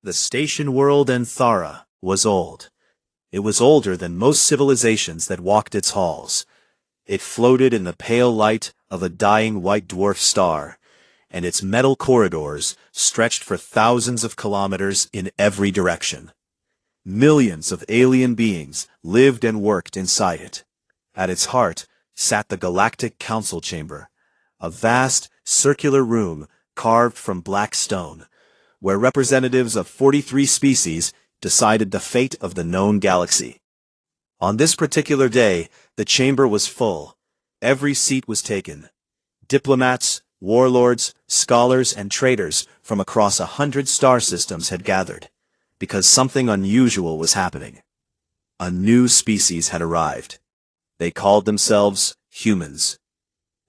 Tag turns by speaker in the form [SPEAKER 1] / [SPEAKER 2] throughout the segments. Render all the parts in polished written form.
[SPEAKER 1] The station world Anthara was old. It was older than most civilizations that walked its halls. It floated in the pale light of a dying white dwarf star, and its metal corridors stretched for thousands of kilometers in every direction. Millions of alien beings lived and worked inside it. At its heart sat the Galactic Council Chamber, a vast, circular room carved from black stone, where representatives of 43 species decided the fate of the known galaxy. On this particular day, the chamber was full. Every seat was taken. Diplomats, warlords, scholars, and traders from across 100 star systems had gathered, because something unusual was happening. A new species had arrived. They called themselves humans.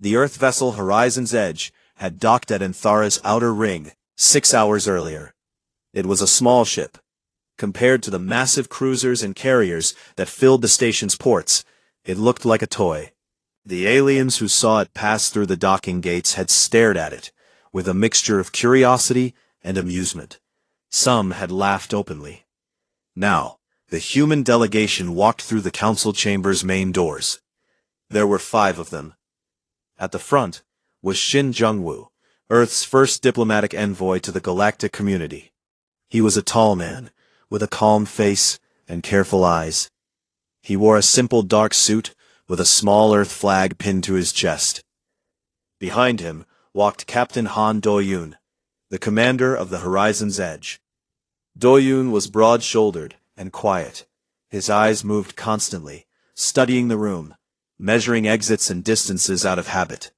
[SPEAKER 1] The Earth vessel Horizon's Edge had docked at Anthara's outer ring 6 hours earlier. It was a small ship. Compared to the massive cruisers and carriers that filled the station's ports, it looked like a toy. The aliens who saw it pass through the docking gates had stared at it, with a mixture of curiosity and amusement. Some had laughed openly. Now, the human delegation walked through the council chamber's main doors. There were 5 of them. At the front was Shin Jungwoo, Earth's first diplomatic envoy to the galactic community. He was a tall man, with a calm face and careful eyes. He wore a simple dark suit with a small Earth flag pinned to his chest. Behind him walked Captain Han Do-yoon, the commander of the Horizon's Edge. Do-yoon was broad-shouldered and quiet. His eyes moved constantly, studying the room, measuring exits and distances out of habit.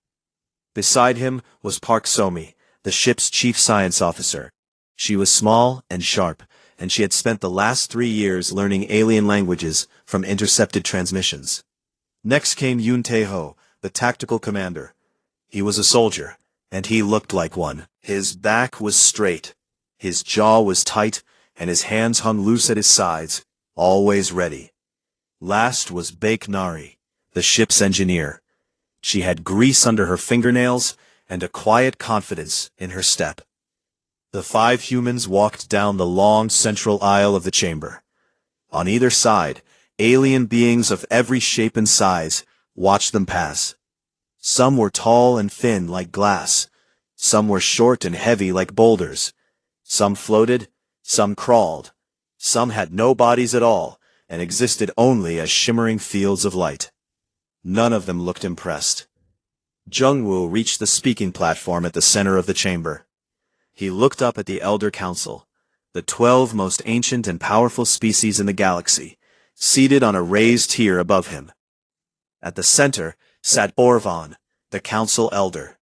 [SPEAKER 1] Beside him was Park So-mi, the ship's chief science officer. She was small and sharp, and she had spent the last 3 years learning alien languages from intercepted transmissions. Next came Yoon Tae-ho, the tactical commander. He was a soldier, and he looked like one. His back was straight, his jaw was tight, and his hands hung loose at his sides, always ready. Last was Baek Nari, the ship's engineer. She had grease under her fingernails and a quiet confidence in her step. The 5 humans walked down the long central aisle of the chamber. On either side, alien beings of every shape and size watched them pass. Some were tall and thin like glass. Some were short and heavy like boulders. Some floated, some crawled. Some had no bodies at all and existed only as shimmering fields of light. None of them looked impressed. Jungwoo reached the speaking platform at the center of the chamber. He looked up at the Elder Council, the 12 most ancient and powerful species in the galaxy, seated on a raised tier above him. At the center sat Orvon, the Council Elder.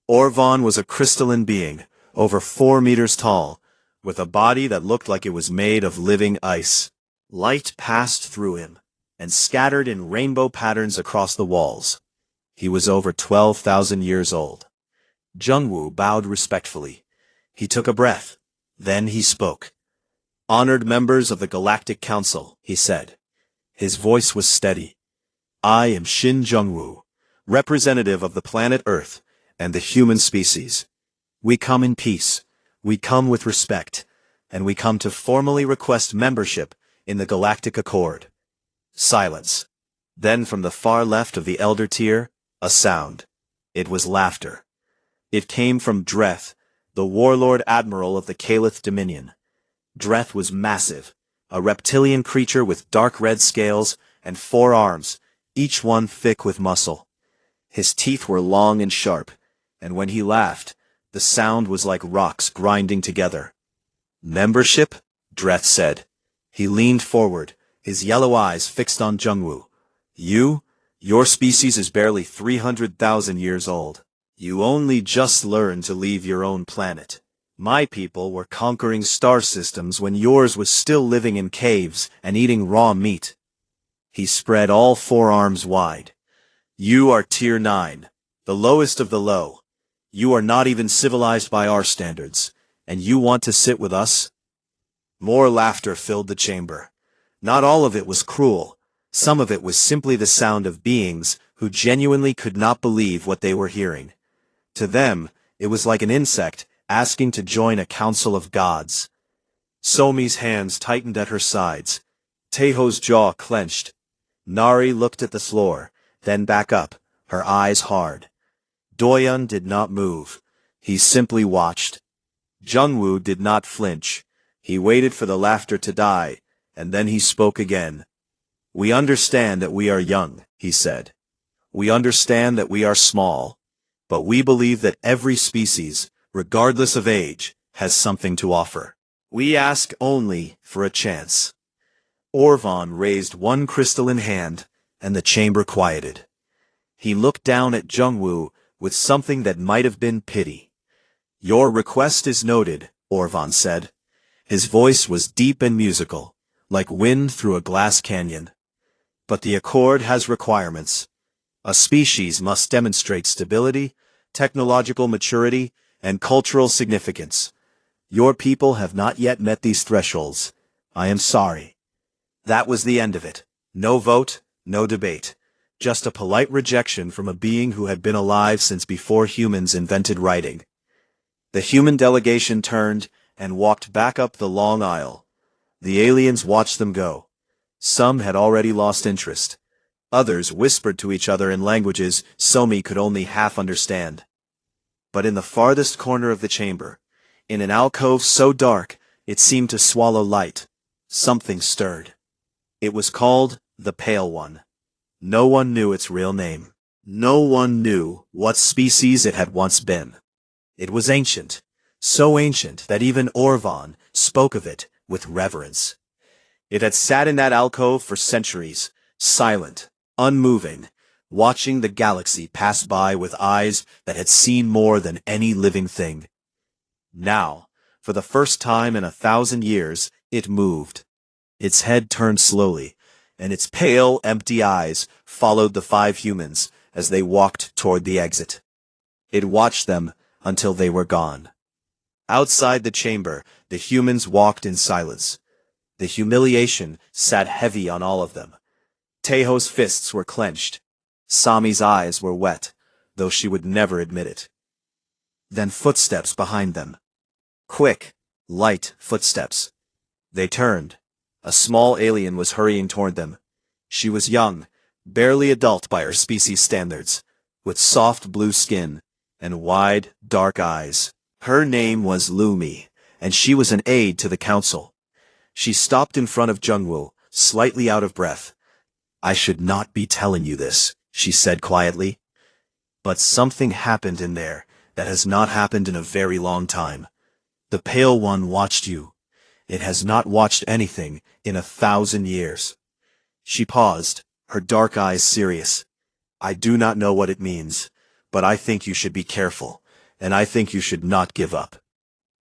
[SPEAKER 1] Orvon was a crystalline being, over 4 meters tall, with a body that looked like it was made of living ice. Light passed through him, and scattered in rainbow patterns across the walls. He was over 12,000 years old. Jungwoo bowed respectfully. He took a breath. Then he spoke. "Honored members of the Galactic Council," he said. His voice was steady. "I am Shin Jungwoo, representative of the planet Earth and the human species. We come in peace, we come with respect, and we come to formally request membership in the Galactic Accord." Silence. Then from the far left of the elder tier, a sound. It was laughter. It came from Dreth, the warlord admiral of the Caliph Dominion. Dreth was massive, a reptilian creature with dark red scales and 4 arms, each one thick with muscle. His teeth were long and sharp, and when he laughed, the sound was like rocks grinding together. "Membership?" Dreth said. He leaned forward, his yellow eyes fixed on Jungwoo. Your species is barely 300,000 years old. You only just learned to leave your own planet. My people were conquering star systems when yours was still living in caves and eating raw meat. He spread all 4 arms wide. You are Tier 9, the lowest of the low. You are not even civilized by our standards, and you want to sit with us? More laughter filled the chamber. Not all of it was cruel. Some of it was simply the sound of beings who genuinely could not believe what they were hearing. To them, it was like an insect asking to join a council of gods. Somi's hands tightened at her sides. Teho's jaw clenched. Nari looked at the floor, then back up, her eyes hard. Doyun did not move. He simply watched. Jungwoo did not flinch. He waited for the laughter to die, and then he spoke again. "We understand that we are young," he said. "We understand that we are small. But we believe that every species, regardless of age, has something to offer. We ask only for a chance." Orvan raised one crystalline hand, and the chamber quieted. He looked down at Jungwoo with something that might have been pity. "Your request is noted," Orvan said. His voice was deep and musical, like wind through a glass canyon. "But the accord has requirements. A species must demonstrate stability, technological maturity, and cultural significance. Your people have not yet met these thresholds. I am sorry." That was the end of it. No vote, no debate. Just a polite rejection from a being who had been alive since before humans invented writing. The human delegation turned and walked back up the long aisle. The aliens watched them go. Some had already lost interest. Others whispered to each other in languages Somi could only half understand. But in the farthest corner of the chamber, in an alcove so dark it seemed to swallow light, something stirred. It was called the Pale One. No one knew its real name. No one knew what species it had once been. It was ancient, so ancient that even Orvan spoke of it with reverence. It had sat in that alcove for centuries, silent, unmoving, watching the galaxy pass by with eyes that had seen more than any living thing. Now, for the first time in 1,000 years, it moved. Its head turned slowly, and its pale, empty eyes followed the 5 humans as they walked toward the exit. It watched them until they were gone. Outside the chamber, the humans walked in silence. The humiliation sat heavy on all of them. Teho's fists were clenched. Sami's eyes were wet, though she would never admit it. Then footsteps behind them. Quick, light footsteps. They turned. A small alien was hurrying toward them. She was young, barely adult by her species standards, with soft blue skin and wide, dark eyes. Her name was Lumi, and she was an aide to the council. She stopped in front of Jungwoo, slightly out of breath. "I should not be telling you this," she said quietly. "But something happened in there that has not happened in a very long time. The Pale One watched you. It has not watched anything in 1,000 years." She paused, her dark eyes serious. "I do not know what it means, but I think you should be careful, and I think you should not give up."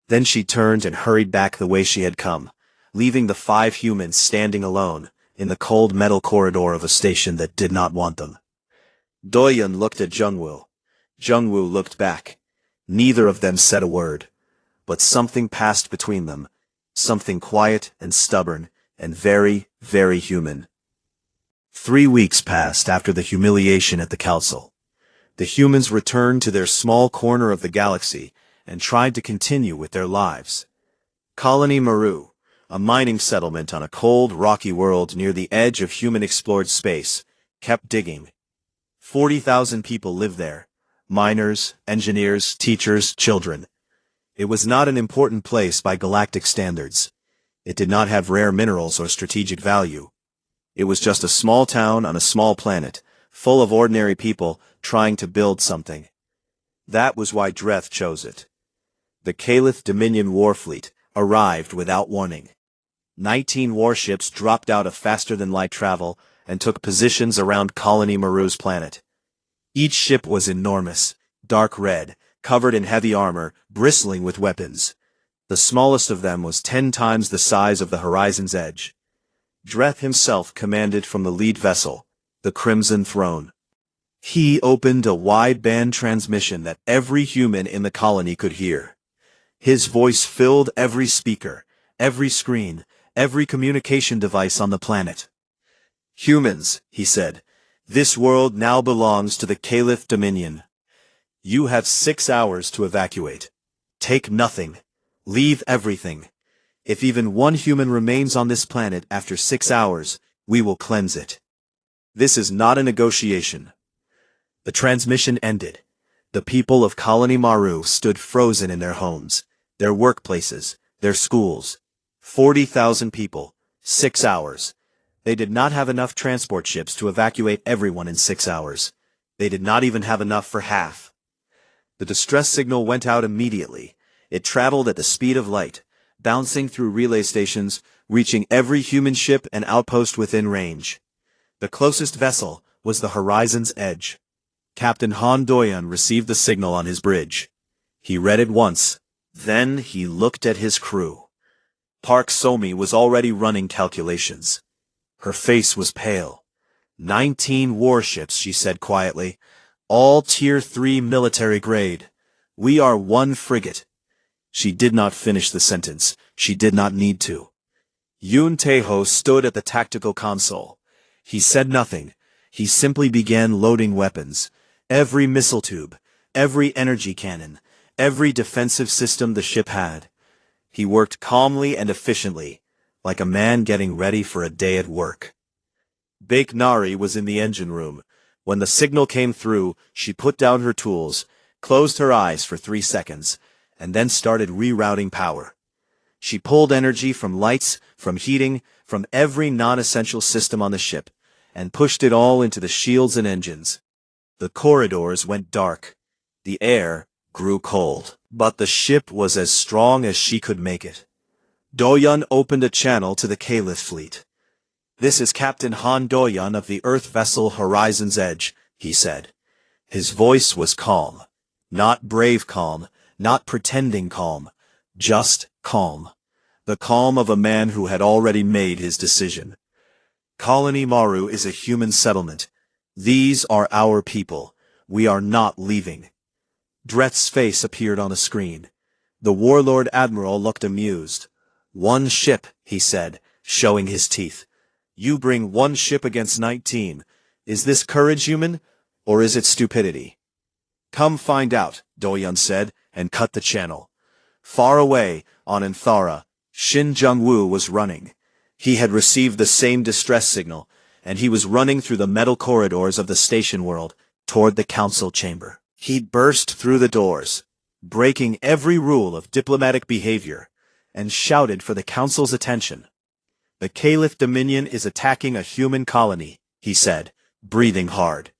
[SPEAKER 1] Then she turned and hurried back the way she had come, leaving the 5 humans standing alone in the cold metal corridor of a station that did not want them. Doyun looked at Jungwoo. Jungwoo looked back. Neither of them said a word, but something passed between them, something quiet and stubborn and very, very human. 3 weeks passed after the humiliation at the council. The humans returned to their small corner of the galaxy and tried to continue with their lives. Colony Maru, a mining settlement on a cold, rocky world near the edge of human-explored space, kept digging. 40,000 people lived there. Miners, engineers, teachers, children. It was not an important place by galactic standards. It did not have rare minerals or strategic value. It was just a small town on a small planet, full of ordinary people trying to build something. That was why Dreth chose it. The Caliph Dominion Warfleet arrived without warning. 19 warships dropped out of faster-than-light travel and took positions around Colony Maru's planet. Each ship was enormous, dark red, covered in heavy armor, bristling with weapons. The smallest of them was 10 times the size of the Horizon's Edge. Dreth himself commanded from the lead vessel, the Crimson Throne. He opened a wide-band transmission that every human in the colony could hear. His voice filled every speaker, every screen, every communication device on the planet. "Humans," he said, "this world now belongs to the Caliph Dominion. You have 6 hours to evacuate. Take nothing. Leave everything. If even one human remains on this planet after 6 hours, we will cleanse it. This is not a negotiation. The transmission ended. The people of Colony Maru stood frozen in their homes, their workplaces, their schools. 40,000 people, 6 hours. They did not have enough transport ships to evacuate everyone in 6 hours. They did not even have enough for half. The distress signal went out immediately. It traveled at the speed of light, bouncing through relay stations, reaching every human ship and outpost within range. The closest vessel was the Horizon's Edge. Captain Han Doyan received the signal on his bridge. He read it once. Then he looked at his crew. Park Somi was already running calculations. Her face was pale. 19 warships, she said quietly. All Tier 3 military grade. We are one frigate. She did not finish the sentence. She did not need to. Yoon Tae-ho stood at the tactical console. He said nothing. He simply began loading weapons. Every missile tube, every energy cannon, every defensive system the ship had. He worked calmly and efficiently, like a man getting ready for a day at work. Baek Nari was in the engine room. When the signal came through, she put down her tools, closed her eyes for 3 seconds, and then started rerouting power. She pulled energy from lights, from heating, from every non-essential system on the ship, and pushed it all into the shields and engines. The corridors went dark. The air grew cold. But the ship was as strong as she could make it. Doyan opened a channel to the Caliph fleet. "This is Captain Han Doyan of the Earth vessel Horizon's Edge," he said. His voice was calm. Not brave calm, not pretending calm, just calm. The calm of a man who had already made his decision. Colony Maru is a human settlement. These are our people. We are not leaving. Dreth's face appeared on the screen. The Warlord Admiral looked amused. "One ship," he said, showing his teeth. "You bring one ship against 19. Is this courage, human? Or is it stupidity?" "Come find out," Doyan said, and cut the channel. Far away, on Anthara, Shin Jung-woo was running. He had received the same distress signal, and he was running through the metal corridors of the station world, toward the council chamber. He burst through the doors, breaking every rule of diplomatic behavior, and shouted for the council's attention. "The Caliph Dominion is attacking a human colony," he said, breathing hard.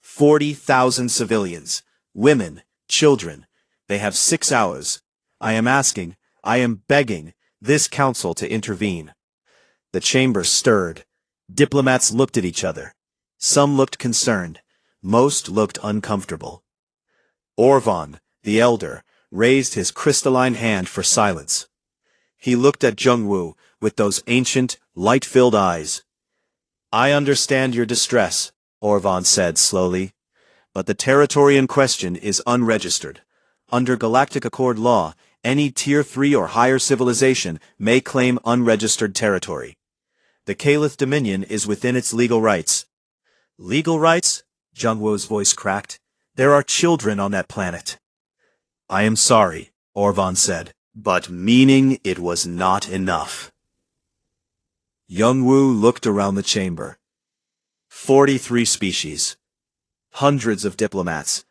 [SPEAKER 1] 40,000 civilians, women, children. They have 6 hours. I am asking, I am begging, this council to intervene. The chamber stirred. Diplomats looked at each other. Some looked concerned. Most looked uncomfortable. Orvan, the elder, raised his crystalline hand for silence. He looked at Jung-woo with those ancient, light-filled eyes. "I understand your distress," Orvan said slowly. "But the territory in question is unregistered. Under Galactic Accord law, any Tier 3 or higher civilization may claim unregistered territory. The Caliph Dominion is within its legal rights." "Legal rights?" Jung-woo's voice cracked. "There are children on that planet." "I am sorry," Orvan said, but meaning it was not enough. Jung-woo looked around the chamber. 43 species. Hundreds of diplomats.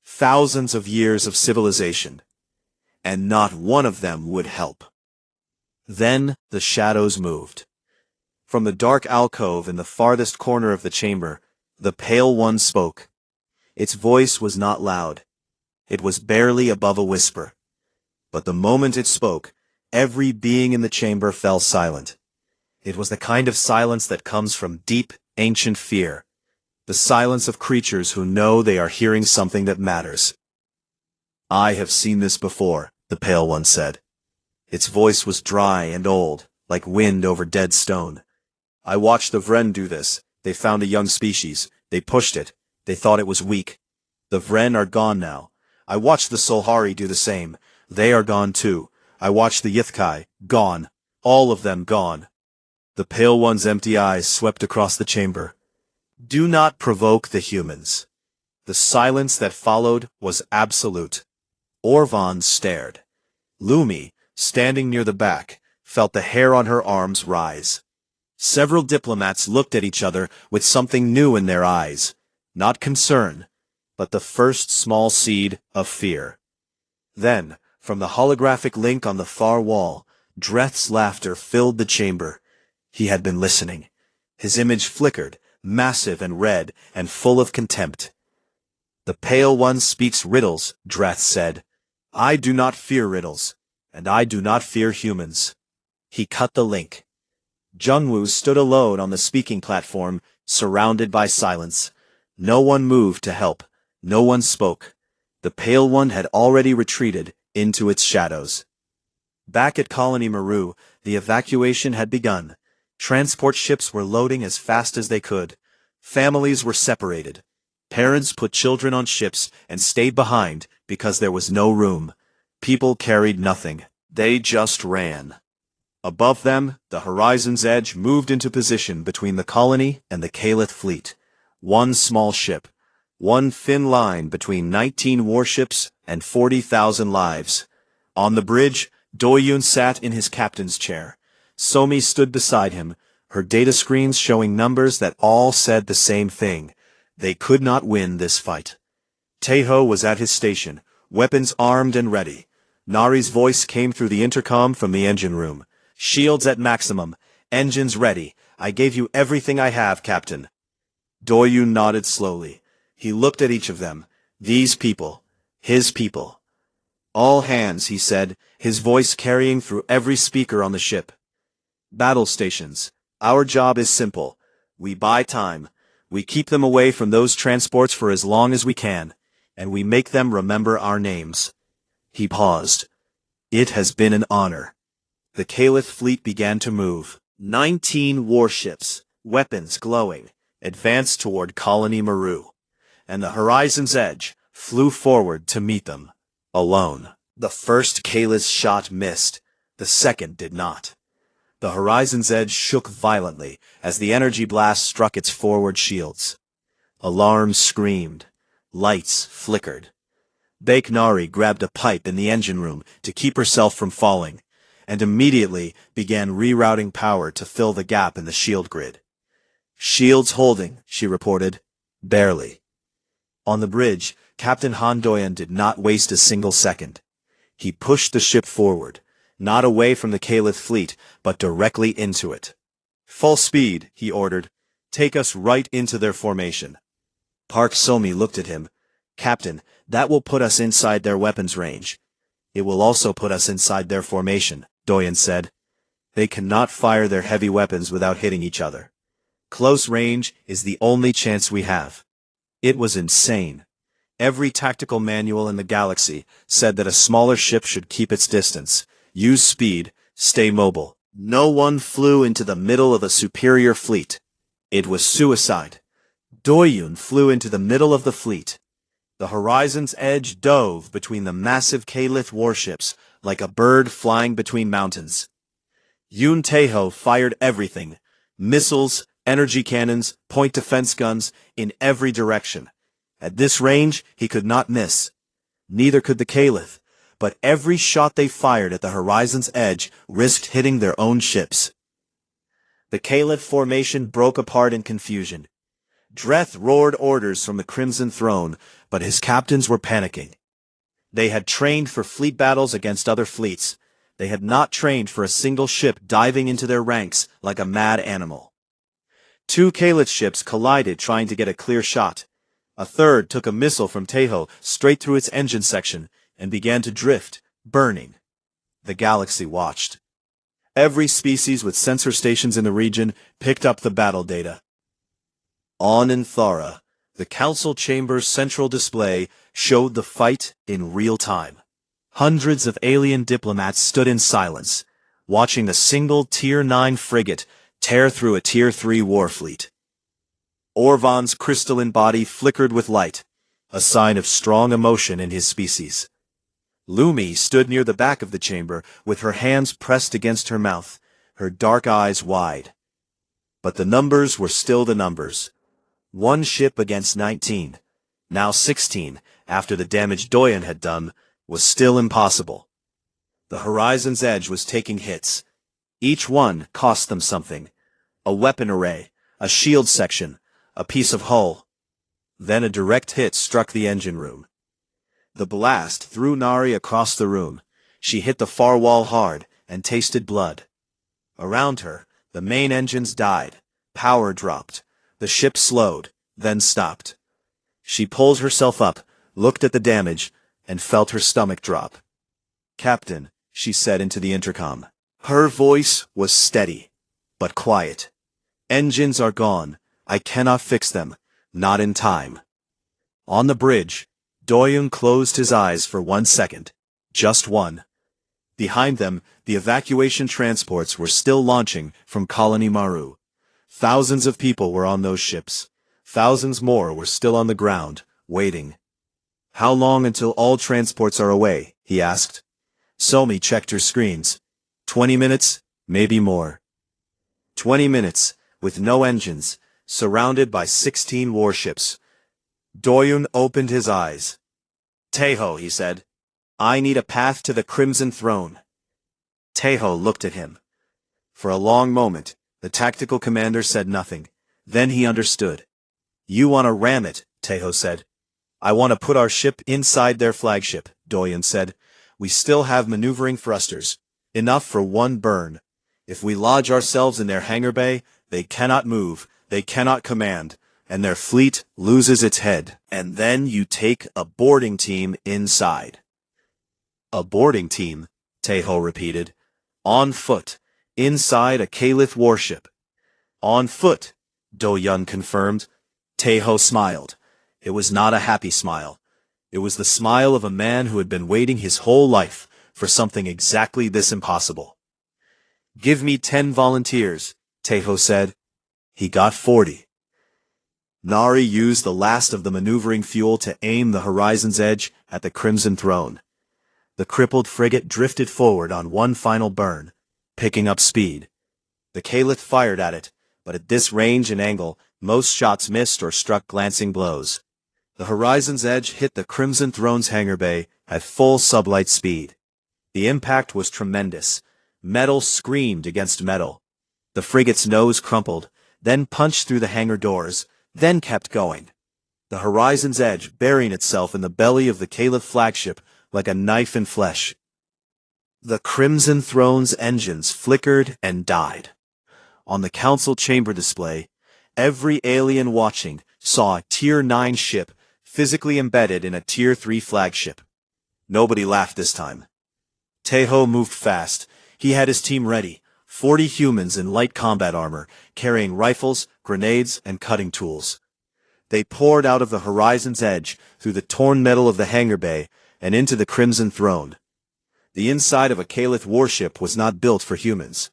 [SPEAKER 1] Thousands of years of civilization. And not one of them would help. Then the shadows moved. From the dark alcove in the farthest corner of the chamber, the Pale One spoke. Its voice was not loud. It was barely above a whisper. But the moment it spoke, every being in the chamber fell silent. It was the kind of silence that comes from deep, ancient fear. The silence of creatures who know they are hearing something that matters. "I have seen this before," the Pale One said. Its voice was dry and old, like wind over dead stone. "I watched the Vren do this. They found a young species. They pushed it. They thought it was weak. The Vren are gone now. I watched the Solhari do the same. They are gone too. I watched the Yithkai. Gone. All of them gone." The Pale One's empty eyes swept across the chamber. "Do not provoke the humans." The silence that followed was absolute. Orvan stared. Lumi, standing near the back, felt the hair on her arms rise. Several diplomats looked at each other with something new in their eyes. Not concern, but the first small seed of fear. Then, from the holographic link on the far wall, Dreth's laughter filled the chamber. He had been listening. His image flickered, massive and red, and full of contempt. "The Pale One speaks riddles," Dreth said. "I do not fear riddles, and I do not fear humans." He cut the link. Jungwoo stood alone on the speaking platform, surrounded by silence. No one moved to help. No one spoke. The Pale One had already retreated into its shadows. Back at Colony Maru, the evacuation had begun. Transport ships were loading as fast as they could. Families were separated. Parents put children on ships and stayed behind because there was no room. People carried nothing. They just ran. Above them, the horizon's edge moved into position between the colony and the Caliph fleet. One small ship. One thin line between 19 warships and 40,000 lives. On the bridge, Doyun sat in his captain's chair. Somi stood beside him, her data screens showing numbers that all said the same thing. They could not win this fight. Taeho was at his station, weapons armed and ready. Nari's voice came through the intercom from the engine room. "Shields at maximum. Engines ready. I gave you everything I have, Captain." Doyun nodded slowly. He looked at each of them. These people. His people. "All hands," he said, his voice carrying through every speaker on the ship. "Battle stations. Our job is simple. We buy time. We keep them away from those transports for as long as we can, and we make them remember our names." He paused. "It has been an honor." The Caliph fleet began to move. 19 warships, weapons glowing, advanced toward Colony Maru. And the horizon's edge flew forward to meet them, alone. The first Caliph's shot missed. The second did not. The horizon's edge shook violently as the energy blast struck its forward shields. Alarms screamed. Lights flickered. Nari grabbed a pipe in the engine room to keep herself from falling, and immediately began rerouting power to fill the gap in the shield grid. "Shields holding," she reported. "Barely." On the bridge, Captain Han Doyen did not waste a single second. He pushed the ship forward, not away from the Caliph fleet, but directly into it. "Full speed," he ordered. "Take us right into their formation." Park Somi looked at him. "Captain, that will put us inside their weapons range." "It will also put us inside their formation," Doyen said. "They cannot fire their heavy weapons without hitting each other. Close range is the only chance we have." It was insane. Every tactical manual in the galaxy said that a smaller ship should keep its distance, use speed, stay mobile. No one flew into the middle of a superior fleet. It was suicide. Doyun flew into the middle of the fleet. The horizon's edge dove between the massive Caliph warships like a bird flying between mountains. Yoon Taeho fired everything, missiles, energy cannons, point defense guns, in every direction. At this range, he could not miss. Neither could the Caliph, but every shot they fired at the horizon's edge risked hitting their own ships. The Caliph formation broke apart in confusion. Dreth roared orders from the Crimson Throne, but his captains were panicking. They had trained for fleet battles against other fleets. They had not trained for a single ship diving into their ranks like a mad animal. 2 Caliph ships collided trying to get a clear shot. A third took a missile from Taeho straight through its engine section and began to drift, burning. The galaxy watched. Every species with sensor stations in the region picked up the battle data. On in Thara, the council chamber's central display showed the fight in real time. Hundreds of alien diplomats stood in silence, watching the single Tier 9 frigate tear through a Tier 3 warfleet. Orvan's crystalline body flickered with light, a sign of strong emotion in his species. Lumi stood near the back of the chamber with her hands pressed against her mouth, her dark eyes wide. But the numbers were still the numbers. 1 ship against 19, now 16, after the damage Doyen had done, was still impossible. The horizon's edge was taking hits. Each one cost them something. A weapon array, a shield section, a piece of hull. Then a direct hit struck the engine room. The blast threw Nari across the room. She hit the far wall hard and tasted blood. Around her, the main engines died. Power dropped. The ship slowed, then stopped. She pulled herself up, looked at the damage, and felt her stomach drop. "Captain," she said into the intercom. Her voice was steady, but quiet. "Engines are gone. I cannot fix them. Not in time." On the bridge, Doyoung closed his eyes for 1 second. Just one. Behind them, the evacuation transports were still launching from Colony Maru. Thousands of people were on those ships. Thousands more were still on the ground, waiting. "How long until all transports are away?" he asked. Somi checked her screens. 20 minutes, maybe more. 20 minutes, with no engines, surrounded by 16 warships. Doyoung opened his eyes. "Taeho," he said. "I need a path to the Crimson Throne." Taeho looked at him. For a long moment, the tactical commander said nothing. Then he understood. "You want to ram it," Taeho said. "I want to put our ship inside their flagship," Doyoung said. "We still have maneuvering thrusters. Enough for one burn. If we lodge ourselves in their hangar bay, they cannot move, they cannot command, and their fleet loses its head. And then you take a boarding team inside." "A boarding team," Taeho repeated. "On foot, inside a Caliph warship." "On foot," Doyoung confirmed. Taeho smiled. It was not a happy smile. It was the smile of a man who had been waiting his whole life for something exactly this impossible. "Give me 10 volunteers," Taeho said. He got 40. Nari used the last of the maneuvering fuel to aim the horizon's edge at the Crimson Throne. The crippled frigate drifted forward on one final burn, picking up speed. The Caliph fired at it, but at this range and angle, most shots missed or struck glancing blows. The horizon's edge hit the Crimson Throne's hangar bay at full sublight speed. The impact was tremendous. Metal screamed against metal. The frigate's nose crumpled, then punched through the hangar doors, then kept going. The horizon's edge burying itself in the belly of the Caliph flagship like a knife in flesh. The Crimson Throne's engines flickered and died. On the council chamber display, every alien watching saw a Tier 9 ship physically embedded in a Tier 3 flagship. Nobody laughed this time. Taeho moved fast. He had his team ready, 40 humans in light combat armor, carrying rifles, grenades, and cutting tools. They poured out of the horizon's edge, through the torn metal of the hangar bay, and into the Crimson Throne. The inside of a Caliph warship was not built for humans.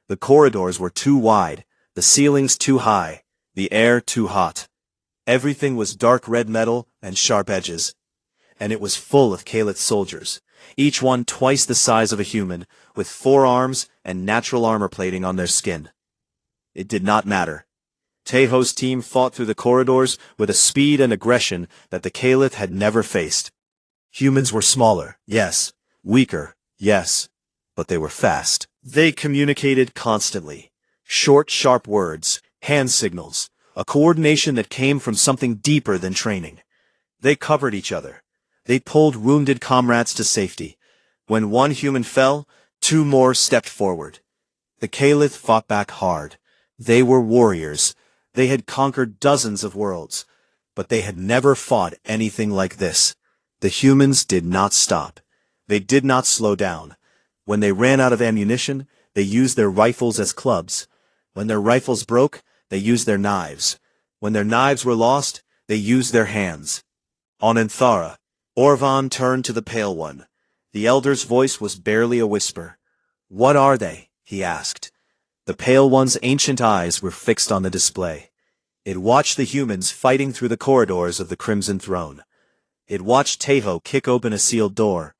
[SPEAKER 1] The corridors were too wide, the ceilings too high, the air too hot. Everything was dark red metal and sharp edges. And it was full of Caliph soldiers, each one twice the size of a human, with 4 arms and natural armor plating on their skin. It did not matter. Taeho's team fought through the corridors with a speed and aggression that the Caliph had never faced. Humans were smaller, yes. Weaker, yes. But they were fast. They communicated constantly. Short, sharp words, hand signals, a coordination that came from something deeper than training. They covered each other. They pulled wounded comrades to safety. When one human fell, 2 more stepped forward. The Caliph fought back hard. They were warriors. They had conquered dozens of worlds. But they had never fought anything like this. The humans did not stop. They did not slow down. When they ran out of ammunition, they used their rifles as clubs. When their rifles broke, they used their knives. When their knives were lost, they used their hands. On Anthara, Orvan turned to the Pale One. The elder's voice was barely a whisper. "What are they?" he asked. The Pale One's ancient eyes were fixed on the display. It watched the humans fighting through the corridors of the Crimson Throne. It watched Taeho kick open a sealed door.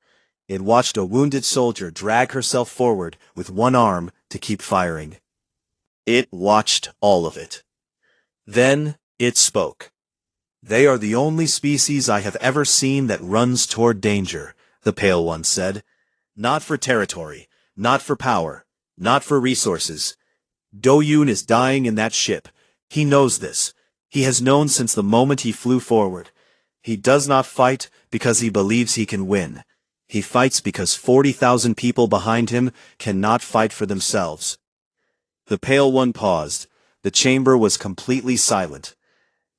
[SPEAKER 1] It watched a wounded soldier drag herself forward with one arm to keep firing. It watched all of it. Then it spoke. "They are the only species I have ever seen that runs toward danger," the Pale One said. "Not for territory, not for power, Not for resources. Do-yoon is dying in that ship. He knows this. He has known since the moment he flew forward. He does not fight because he believes he can win. He fights because 40,000 people behind him cannot fight for themselves. The Pale One paused. The chamber was completely silent.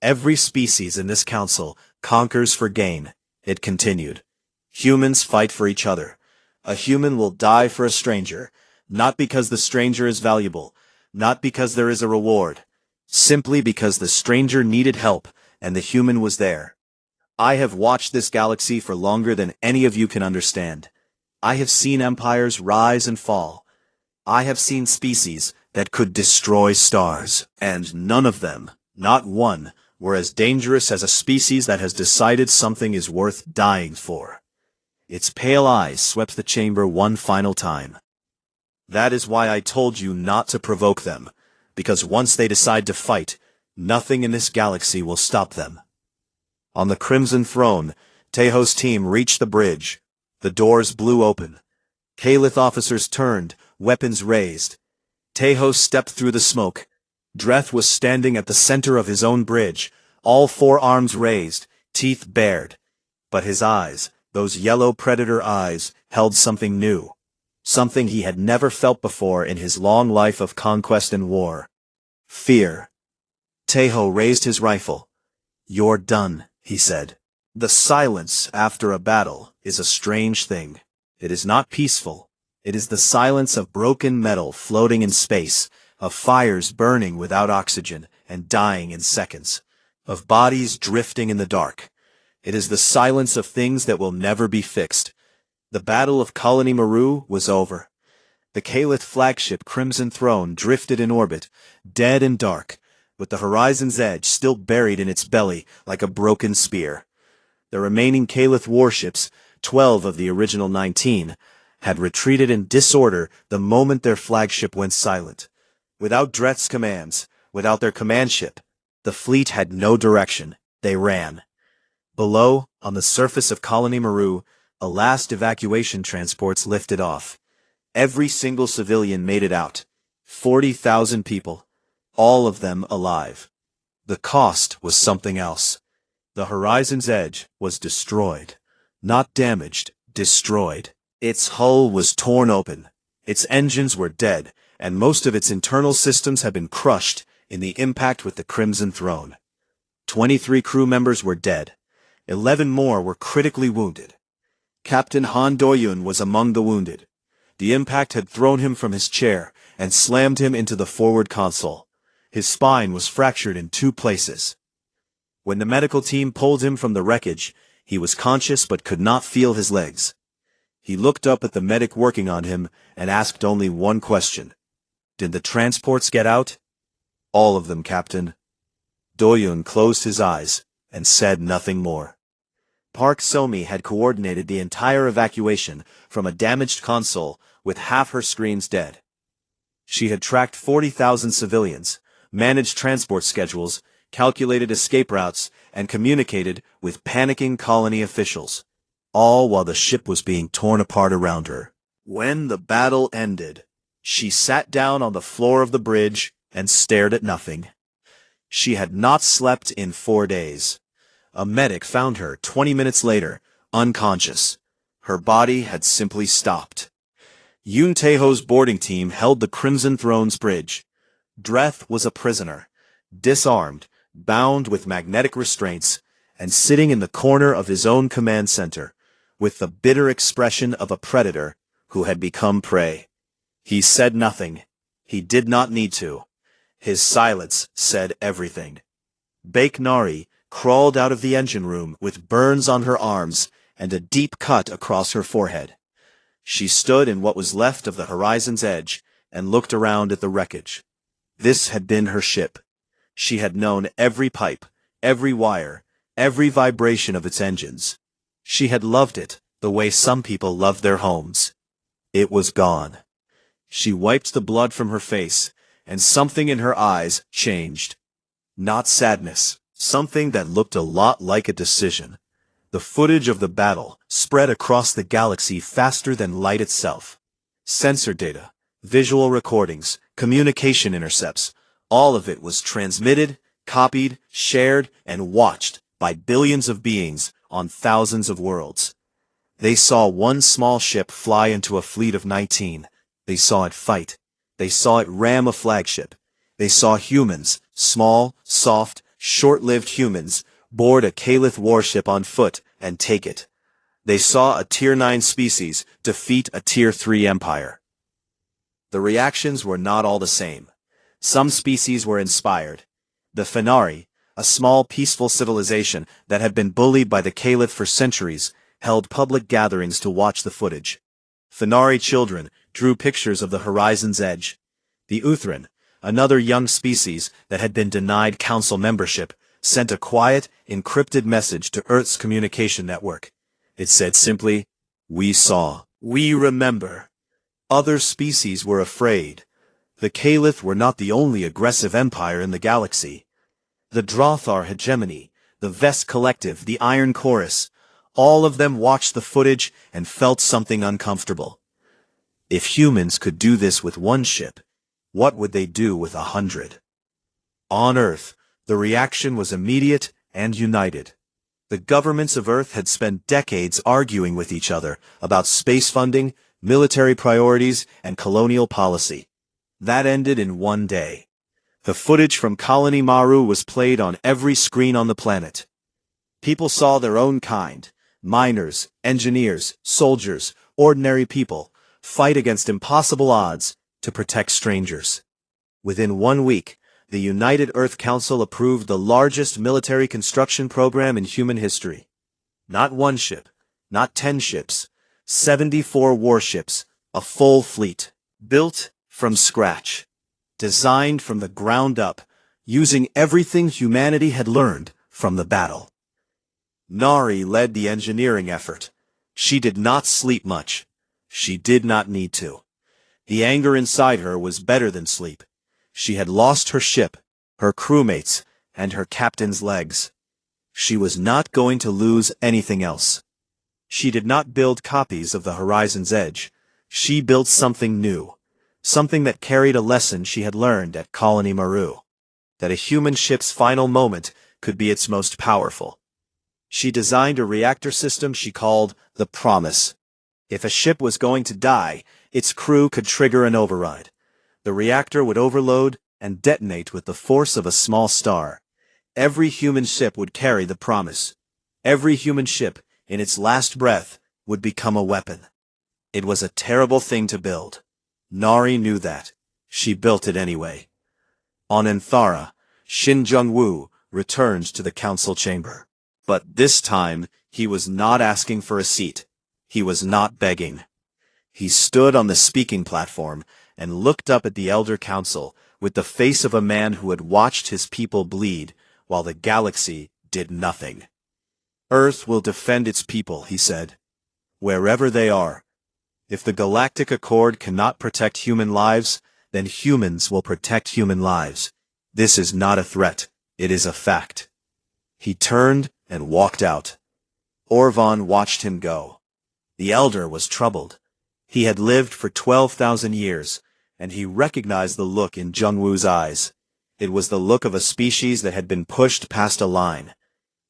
[SPEAKER 1] Every species in this council conquers for gain, it continued. Humans fight for each other. A human will die for a stranger, not because the stranger is valuable, not because there is a reward, simply because the stranger needed help and the human was there. I have watched this galaxy for longer than any of you can understand. I have seen empires rise and fall. I have seen species that could destroy stars, and none of them, not one, were as dangerous as a species that has decided something is worth dying for. Its pale eyes swept the chamber one final time. That is why I told you not to provoke them, because once they decide to fight, nothing in this galaxy will stop them. On the Crimson Throne, Taeho's team reached the bridge. The doors blew open. Kalith officers turned, weapons raised. Taeho stepped through the smoke. Dreth was standing at the center of his own bridge, all four arms raised, teeth bared. But his eyes, those yellow predator eyes, held something new. Something he had never felt before in his long life of conquest and war. Fear. Taeho raised his rifle. "You're done," he said. The silence after a battle is a strange thing. It is not peaceful. It is the silence of broken metal floating in space, of fires burning without oxygen and dying in seconds, of bodies drifting in the dark. It is the silence of things that will never be fixed. The Battle of Colony Maru was over. The Kalith flagship Crimson Throne drifted in orbit, dead and dark, with the horizon's edge still buried in its belly like a broken spear. The remaining Kalith warships, 12 of the original 19, had retreated in disorder the moment their flagship went silent. Without Dreth's commands, without their command ship, the fleet had no direction. They ran. Below, on the surface of Colony Maru, a last evacuation transports lifted off. Every single civilian made it out. 40,000 people. All of them alive. The cost was something else. The horizon's edge was destroyed. Not damaged, destroyed. Its hull was torn open. Its engines were dead, and most of its internal systems had been crushed in the impact with the Crimson Throne. 23 crew members were dead. 11 more were critically wounded. Captain Han Do-yoon was among the wounded. The impact had thrown him from his chair and slammed him into the forward console. His spine was fractured in 2 places. When the medical team pulled him from the wreckage, he was conscious but could not feel his legs. He looked up at the medic working on him and asked only one question. "Did the transports get out?" "All of them, Captain." Do-yoon closed his eyes and said nothing more. Park So-mi had coordinated the entire evacuation from a damaged console with half her screens dead. She had tracked 40,000 civilians, managed transport schedules, calculated escape routes, and communicated with panicking colony officials, all while the ship was being torn apart around her. When the battle ended, she sat down on the floor of the bridge and stared at nothing. She had not slept in 4 days. A medic found her 20 minutes later, unconscious. Her body had simply stopped. Yoon Taeho's boarding team held the Crimson Throne's bridge. Dreth was a prisoner, disarmed, bound with magnetic restraints, and sitting in the corner of his own command center, with the bitter expression of a predator who had become prey. He said nothing. He did not need to. His silence said everything. Baek Nari crawled out of the engine room with burns on her arms and a deep cut across her forehead. She stood in what was left of the horizon's edge and looked around at the wreckage. This had been her ship. She had known every pipe, every wire, every vibration of its engines. She had loved it the way some people love their homes. It was gone. She wiped the blood from her face, and something in her eyes changed. Not sadness, something that looked a lot like a decision. The footage of the battle spread across the galaxy faster than light itself. Sensor data, visual recordings, communication intercepts. All of it was transmitted, copied, shared, and watched by billions of beings on thousands of worlds. They saw one small ship fly into a fleet of 19. They saw it fight. They saw it ram a flagship. They saw humans, small, soft, short-lived humans, board a Caliph warship on foot and take it. They saw a Tier 9 species defeat a Tier 3 empire. The reactions were not all the same. Some species were inspired. The Fenari, a small peaceful civilization that had been bullied by the Caliph for centuries, held public gatherings to watch the footage. Fenari children drew pictures of the horizon's edge. The Uthran, another young species that had been denied council membership, sent a quiet, encrypted message to Earth's communication network. It said simply, "We saw. We remember." Other species were afraid. The Caliph were not the only aggressive empire in the galaxy. The Drothar hegemony, the Vest Collective, the Iron Chorus, all of them watched the footage and felt something uncomfortable. If humans could do this with one ship, what would they do with 100? On Earth, the reaction was immediate and united. The governments of Earth had spent decades arguing with each other about space funding, military priorities, and colonial policy. That ended in one day. The footage from Colony Maru was played on every screen on the planet. People saw their own kind, miners, engineers, soldiers, ordinary people, fight against impossible odds to protect strangers. Within 1 week, the United Earth Council approved the largest military construction program in human history. Not one ship, not 10 ships, 74 warships, a full fleet, built from scratch, designed from the ground up, using everything humanity had learned from the battle. Nari led the engineering effort. She did not sleep much. She did not need to. The anger inside her was better than sleep. She had lost her ship, her crewmates, and her captain's legs. She was not going to lose anything else. She did not build copies of the horizon's edge. She built something new, something that carried a lesson she had learned at Colony Maru, that a human ship's final moment could be its most powerful. She designed a reactor system she called the Promise. If a ship was going to die, its crew could trigger an override. The reactor would overload and detonate with the force of a small star. Every human ship would carry the Promise. Every human ship, in its last breath, would become a weapon. It was a terrible thing to build. Nari knew that. She built it anyway. On Anthara, Shin Jung-woo returned to the council chamber. But this time, he was not asking for a seat. He was not begging. He stood on the speaking platform and looked up at the Elder Council with the face of a man who had watched his people bleed while the galaxy did nothing. "Earth will defend its people," he said, "wherever they are. If the Galactic Accord cannot protect human lives, then humans will protect human lives. This is not a threat. It is a fact." He turned and walked out. Orvan watched him go. The Elder was troubled. He had lived for 12,000 years, and he recognized the look in Jung-woo's eyes. It was the look of a species that had been pushed past a line,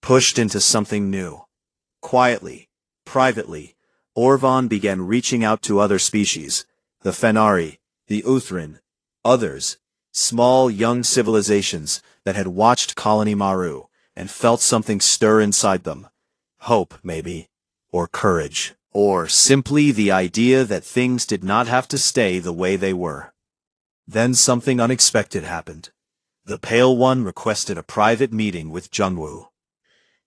[SPEAKER 1] pushed into something new. Quietly, privately, Orvan began reaching out to other species, the Fenari, the Uthran, others, small young civilizations that had watched Colony Maru and felt something stir inside them. Hope, maybe, or courage, or simply the idea that things did not have to stay the way they were. Then something unexpected happened. The Pale One requested a private meeting with Jung-woo.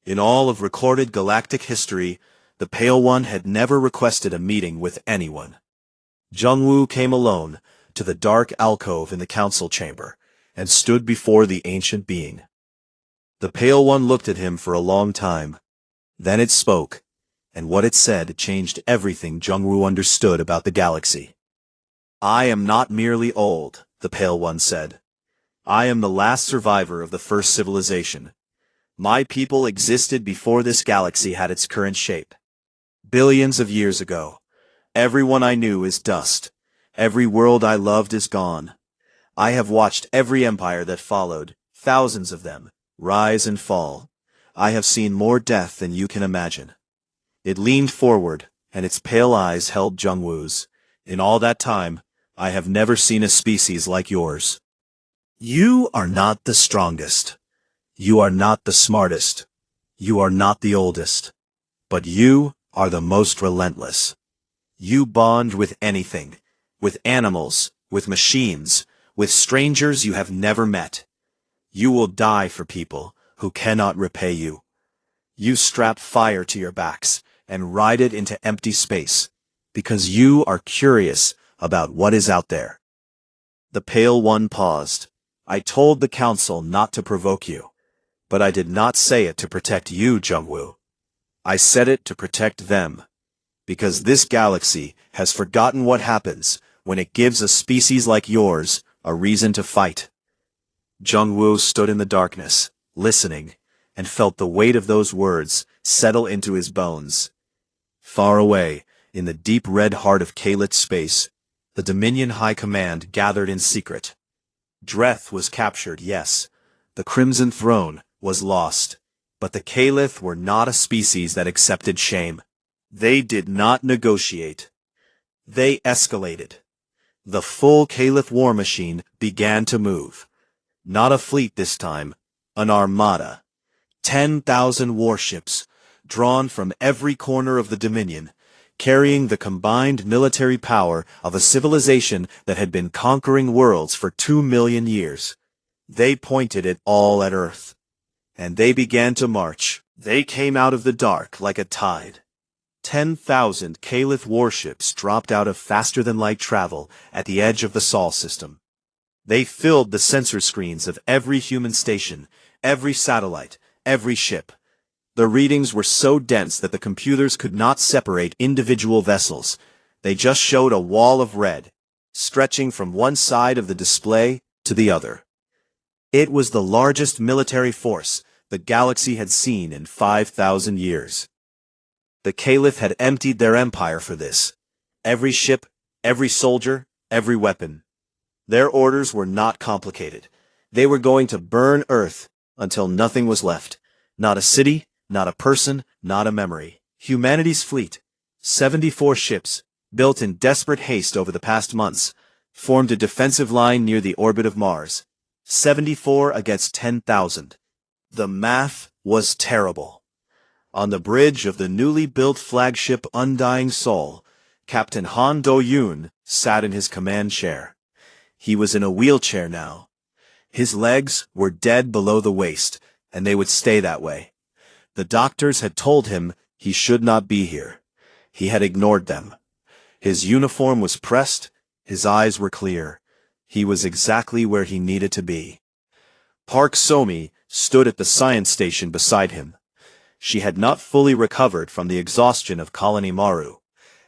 [SPEAKER 1] In all of recorded galactic history, the Pale One had never requested a meeting with anyone. Jung-woo came alone to the dark alcove in the council chamber and stood before the ancient being. The Pale One looked at him for a long time. Then it spoke, and what it said changed everything Jung-woo understood about the galaxy. "I am not merely old," the Pale One said. "I am the last survivor of the first civilization. My people existed before this galaxy had its current shape. Billions of years ago. Everyone I knew is dust, Every world I loved is gone. I have watched every empire that followed, thousands of them, rise and fall. I have seen more death than you can imagine. It leaned forward, and its pale eyes held Jungwoo's. In all that time, I have never seen a species like yours. You are not the strongest. You are not the smartest. You are not the oldest. But you are the most relentless. You bond with anything, with animals, with machines, with strangers you have never met. You will die for people who cannot repay you. You strap fire to your backs and ride it into empty space, because you are curious about what is out there. The Pale One paused. I told the council not to provoke you, but I did not say it to protect you, Jungwoo. I said it to protect them, because this galaxy has forgotten what happens when it gives a species like yours a reason to fight. Jungwoo stood in the darkness, listening, and felt the weight of those words settle into his bones. Far away, in the deep red heart of Kalit space, the Dominion High Command gathered in secret. Dreth was captured, yes. The Crimson Throne was lost. But the Caliph were not a species that accepted shame. They did not negotiate. They escalated. The full Caliph war machine began to move. Not a fleet this time, an armada. 10,000 warships, drawn from every corner of the Dominion, carrying the combined military power of a civilization that had been conquering worlds for 2 million years. They pointed it all at Earth. And they began to march. They came out of the dark like a tide. 10,000 Caliph warships dropped out of faster-than-light travel at the edge of the Sol system. They filled the sensor screens of every human station, every satellite, every ship. The readings were so dense that the computers could not separate individual vessels. They just showed a wall of red, stretching from one side of the display to the other. It was the largest military force the galaxy had seen in 5,000 years. The Caliph had emptied their empire for this. Every ship, every soldier, every weapon. Their orders were not complicated. They were going to burn Earth until nothing was left. Not a city, not a person, not a memory. Humanity's fleet, 74 ships, built in desperate haste over the past months, formed a defensive line near the orbit of Mars. 74 against 10,000. The math was terrible. On the bridge of the newly built flagship Undying Soul, Captain Han Do-yoon sat in his command chair. He was in a wheelchair now. His legs were dead below the waist, and they would stay that way. The doctors had told him he should not be here. He had ignored them. His uniform was pressed, his eyes were clear. He was exactly where he needed to be. Park So-mi stood at the science station beside him. She had not fully recovered from the exhaustion of Colony Maru,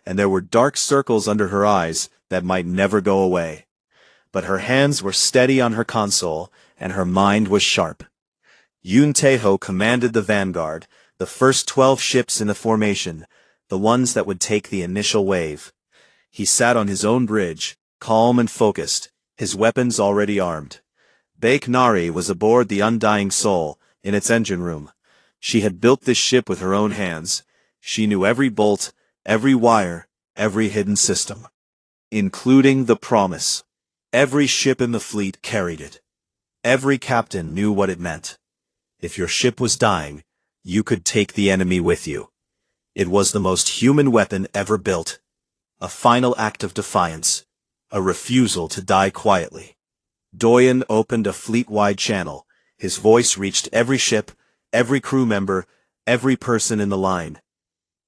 [SPEAKER 1] and there were dark circles under her eyes that might never go away. But her hands were steady on her console, and her mind was sharp. Yoon Tae-ho commanded the vanguard, the first 12 ships in the formation, the ones that would take the initial wave. He sat on his own bridge, calm and focused, his weapons already armed. Baek Nari was aboard the Undying Soul, in its engine room. She had built this ship with her own hands. She knew every bolt, every wire, every hidden system. Including the Promise. Every ship in the fleet carried it. Every captain knew what it meant. If your ship was dying, you could take the enemy with you. It was the most human weapon ever built. A final act of defiance. A refusal to die quietly. Doyen opened a fleet-wide channel. His voice reached every ship, every crew member, every person in the line.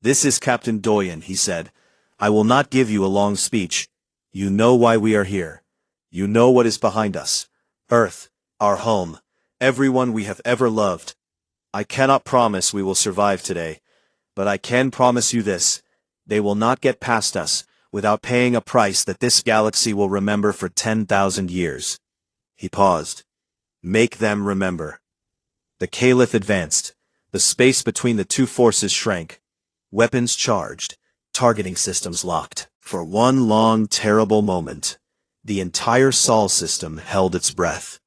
[SPEAKER 1] "This is Captain Doyen," he said. "I will not give you a long speech. You know why we are here. You know what is behind us. Earth, our home, everyone we have ever loved. I cannot promise we will survive today, but I can promise you this. They will not get past us without paying a price that this galaxy will remember for 10,000 years. He paused. Make them remember. The Caliph advanced. The space between the two forces shrank. Weapons charged. Targeting systems locked. For one long, terrible moment, the entire Sol system held its breath.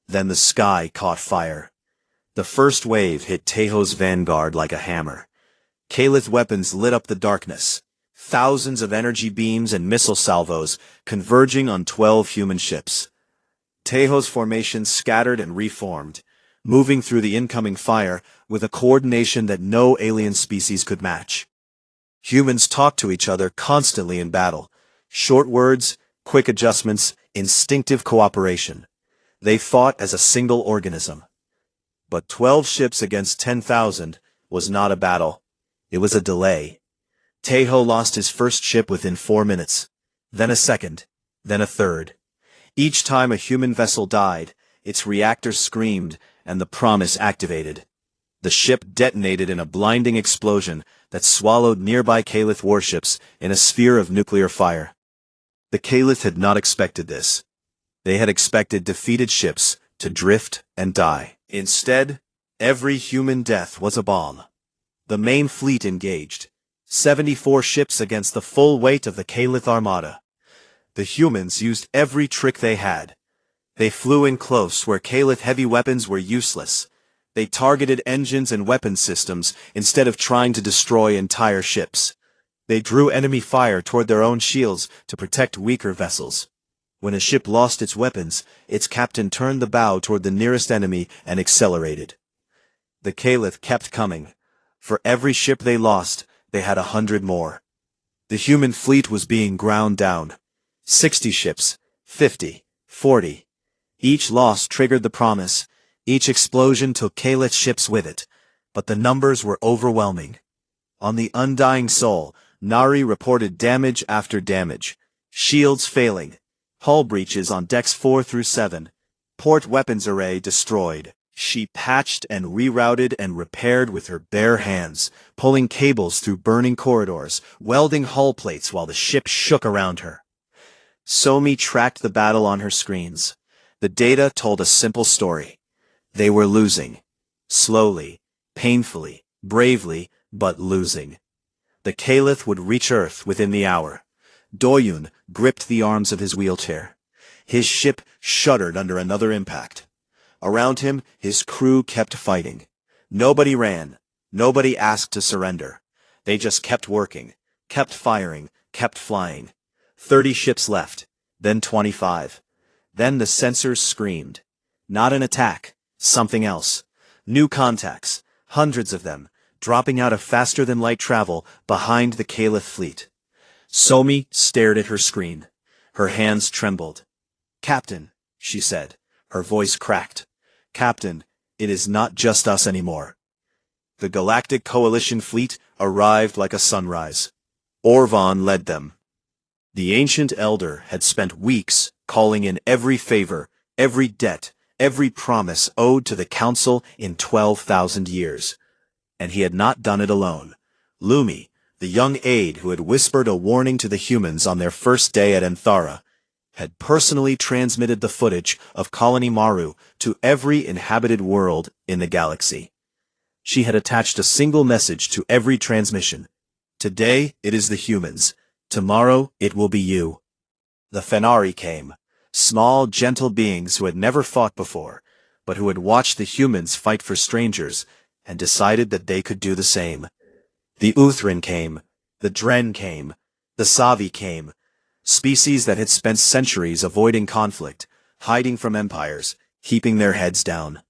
[SPEAKER 1] Then the sky caught fire. The first wave hit Teho's vanguard like a hammer. Kalith weapons lit up the darkness. Thousands of energy beams and missile salvos converging on 12 human ships. Teho's formation scattered and reformed, moving through the incoming fire with a coordination that no alien species could match. Humans talked to each other constantly in battle. Short words, quick adjustments, instinctive cooperation. They fought as a single organism. But 12 ships against 10,000 was not a battle. It was a delay. Teho lost his first ship within 4 minutes, then a second, then a third. Each time a human vessel died, its reactors screamed and the promise activated. The ship detonated in a blinding explosion that swallowed nearby Kalith warships in a sphere of nuclear fire. The Kalith had not expected this. They had expected defeated ships to drift and die. Instead, every human death was a bomb. The main fleet engaged. 74 ships against the full weight of the Kalith armada. The humans used every trick they had. They flew in close where Kalith heavy weapons were useless. They targeted engines and weapon systems instead of trying to destroy entire ships. They drew enemy fire toward their own shields to protect weaker vessels. When a ship lost its weapons, its captain turned the bow toward the nearest enemy and accelerated. The Kalith kept coming. For every ship they lost, they had 100 more. The human fleet was being ground down. 60 ships, 50, 40. Each loss triggered the promise. Each explosion took Kalith ships with it. But the numbers were overwhelming. On the Undying Soul, Nari reported damage after damage. Shields failing. Hull breaches on decks 4 through 7. Port weapons array destroyed. She patched and rerouted and repaired with her bare hands, pulling cables through burning corridors, welding hull plates while the ship shook around her. Somi tracked the battle on her screens. The data told a simple story. They were losing. Slowly, painfully, bravely, but losing. The Kalith would reach Earth within the hour. Doyun gripped the arms of his wheelchair. His ship shuddered under another impact. Around him, his crew kept fighting. Nobody ran. Nobody asked to surrender. They just kept working, kept firing, kept flying. 30 ships left, then 25. Then the sensors screamed. Not an attack, something else. New contacts, hundreds of them, dropping out of faster-than-light travel behind the Kalith fleet. Somi stared at her screen. Her hands trembled. "Captain," she said. Her voice cracked. "Captain, it is not just us anymore." The Galactic Coalition fleet arrived like a sunrise. Orvon led them. The ancient elder had spent weeks calling in every favor, every debt, every promise owed to the Council in 12,000 years. And he had not done it alone. Lumi, the young aide who had whispered a warning to the humans on their first day at Anthara, had personally transmitted the footage of Colony Maru to every inhabited world in the galaxy. She had attached a single message to every transmission. Today it is the humans. Tomorrow it will be you. The Fenari came. Small, gentle beings who had never fought before, but who had watched the humans fight for strangers and decided that they could do the same. The Uthrin came. The Dren came. The Savi came. Species that had spent centuries avoiding conflict, hiding from empires, keeping their heads down.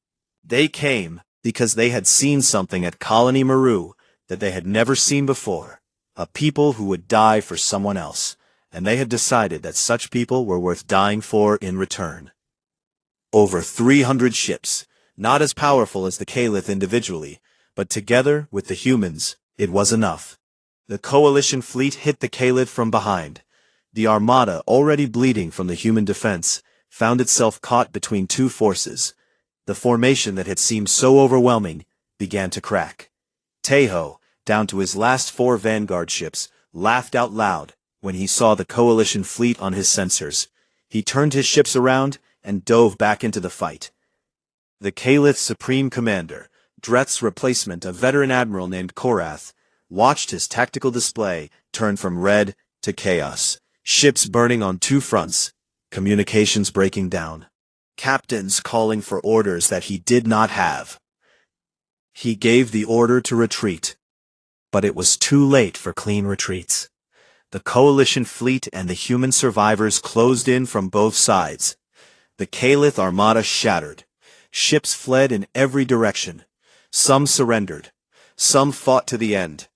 [SPEAKER 1] They came because they had seen something at Colony Maru that they had never seen before, a people who would die for someone else, and they had decided that such people were worth dying for in return. Over 300 ships, not as powerful as the Kalith individually, but together with the humans, it was enough. The Coalition fleet hit the Kalith from behind. The armada, already bleeding from the human defense, found itself caught between two forces. The formation that had seemed so overwhelming began to crack. Teho, down to his last 4 vanguard ships, laughed out loud when he saw the Coalition fleet on his sensors. He turned his ships around and dove back into the fight. The Kalith's supreme commander, Dreth's replacement, a veteran admiral named Korath, watched his tactical display turn from red to chaos. Ships burning on two fronts, communications breaking down. Captains calling for orders that he did not have. He gave the order to retreat. But it was too late for clean retreats. The coalition fleet and the human survivors closed in from both sides. The Caliph armada shattered. Ships fled in every direction. Some surrendered. Some fought to the end.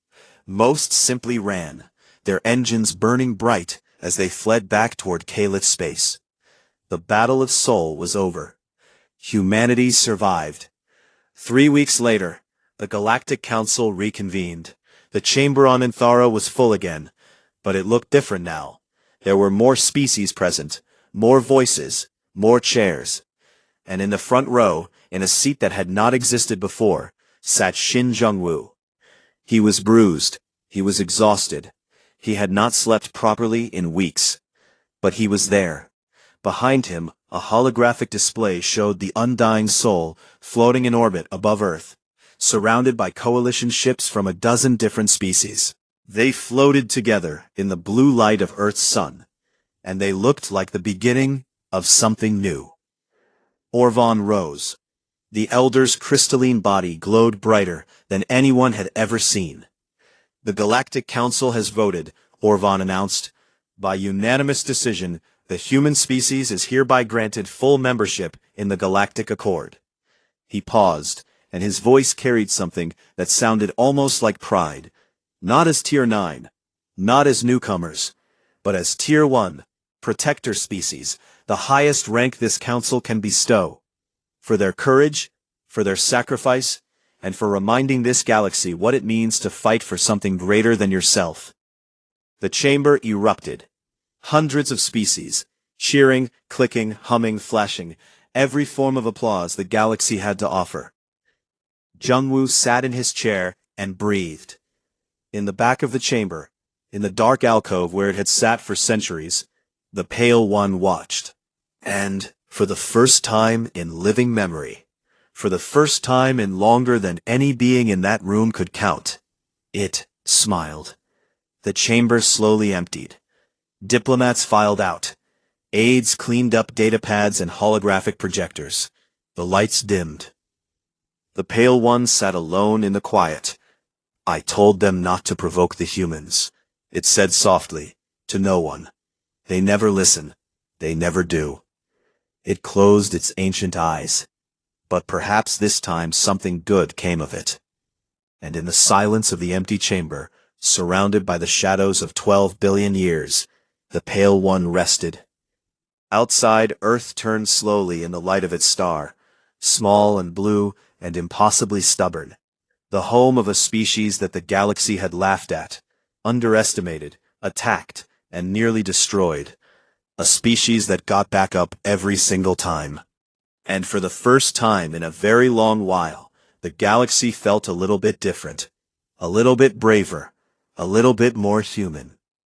[SPEAKER 1] Most simply ran, their engines burning bright as they fled back toward Caliph space. The Battle of Sol was over. Humanity survived. 3 weeks later, the Galactic Council reconvened. The chamber on Anthara was full again, but it looked different now. There were more species present, more voices, more chairs. And in the front row, in a seat that had not existed before, sat Shin Jungwoo. He was bruised. He was exhausted. He had not slept properly in weeks. But he was there. Behind him, a holographic display showed the undying soul floating in orbit above Earth, surrounded by coalition ships from a dozen different species. They floated together in the blue light of Earth's sun, and they looked like the beginning of something new. Orvon rose. The elder's crystalline body glowed brighter than anyone had ever seen. The Galactic Council has voted, Orvon announced. By unanimous decision, the human species is hereby granted full membership in the Galactic Accord. He paused, and his voice carried something that sounded almost like pride. Not as Tier 9, not as newcomers, but as Tier 1, protector species, the highest rank this council can bestow. For their courage, for their sacrifice, and for reminding this galaxy what it means to fight for something greater than yourself. The chamber erupted. Hundreds of species, cheering, clicking, humming, flashing, every form of applause the galaxy had to offer. Jungwoo sat in his chair and breathed. In the back of the chamber, in the dark alcove where it had sat for centuries, the Pale One watched. And, for the first time in living memory, for the first time in longer than any being in that room could count, it smiled. The chamber slowly emptied. Diplomats filed out. Aides cleaned up datapads and holographic projectors. The lights dimmed. The Pale One sat alone in the quiet. I told them not to provoke the humans, it said softly, to no one. They never listen. They never do. It closed its ancient eyes. But perhaps this time something good came of it. And in the silence of the empty chamber, surrounded by the shadows of 12 billion years, the Pale One rested. Outside, Earth turned slowly in the light of its star, small and blue and impossibly stubborn. The home of a species that the galaxy had laughed at, underestimated, attacked, and nearly destroyed. A species that got back up every single time. And for the first time in a very long while, the galaxy felt a little bit different. A little bit braver. A little bit more human.